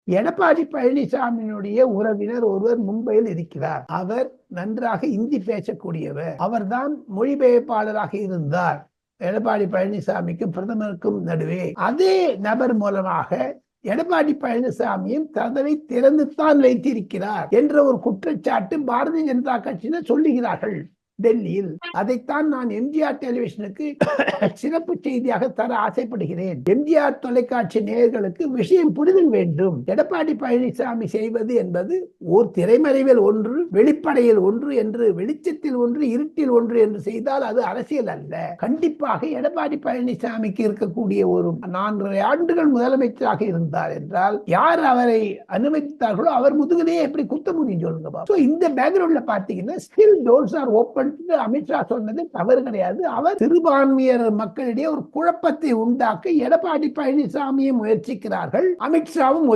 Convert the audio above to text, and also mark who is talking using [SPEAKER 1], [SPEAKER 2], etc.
[SPEAKER 1] எடப்பாடி பழனிசாமியினுடைய உறவினர் ஒருவர் மும்பையில் இருக்கிறார். அவர் நன்றாக இந்தி பேசக்கூடியவர். அவர்தான் மொழிபெயர்ப்பாளராக இருந்தார் எடப்பாடி பழனிசாமிக்கும் பிரதமருக்கும் நடுவே. அதே நபர் மூலமாக எடப்பாடி பழனிசாமியும் கதவை திறந்துத்தான் வைத்திருக்கிறார் என்ற ஒரு குற்றச்சாட்டு பாரதிய ஜனதா கட்சியினர் சொல்லுகிறார்கள் டெல்லியில். அதைத்தான் நான் எம்ஜிஆர் டெலிவிஷனுக்கு சிறப்பு செய்தியாக தர ஆசைப்படுகிறேன். எம்ஜிஆர் தொலைக்காட்சி நேயர்களுக்கு விஷயம் புரிதல் வேண்டும். எடப்பாடி பழனிசாமி செய்வது என்பது ஓர் திரைமறைவில் ஒன்று, வெளிப்படையில் ஒன்று என்று, வெளிச்சத்தில் ஒன்று, இருட்டில் ஒன்று என்று செய்தால் அது அரசியல் அல்ல. கண்டிப்பாக எடப்பாடி பழனிசாமிக்கு இருக்கக்கூடிய ஒரு 4 ஆண்டுகள் முதலமைச்சராக இருந்தார் என்றால் யார் அவரை அனுமதித்தார்களோ அவர் முதுகிலேயே எப்படி குத்த முடியும் சொல்லுங்க. இந்த பேக்ரவுண்ட்ல பாத்தீங்கன்னா still doors R open. Amit Shah சொன்னது தவறு கிடையாது. அவர் சிறுபான்மையர் மக்களிடையே ஒரு குழப்பத்தை உண்டாக்க எடப்பாடி பழனிசாமியை முயற்சிக்கிறார்கள். அமித்ஷாவும்